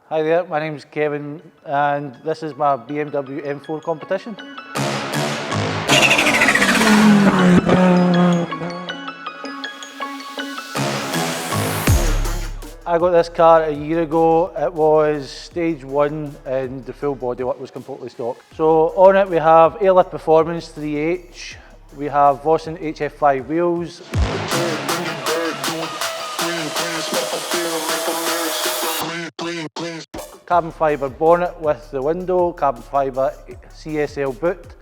Hi there, my name is Kevin and this is my BMW M4 Competition. I got this car a year ago. It was stage 1 and the full bodywork was completely stock. So on it we have Airlift Performance 3H, we have Vossen HF5 wheels, carbon fibre bonnet with the window, carbon fibre CSL boot,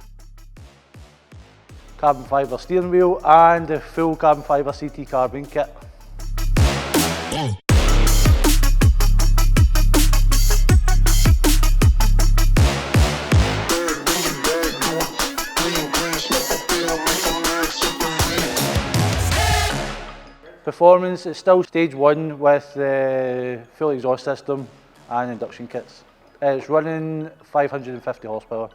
carbon fibre steering wheel and the full carbon fibre CT carbon kit. Performance is still stage 1 with the full exhaust system and induction kits. It's running 550 horsepower.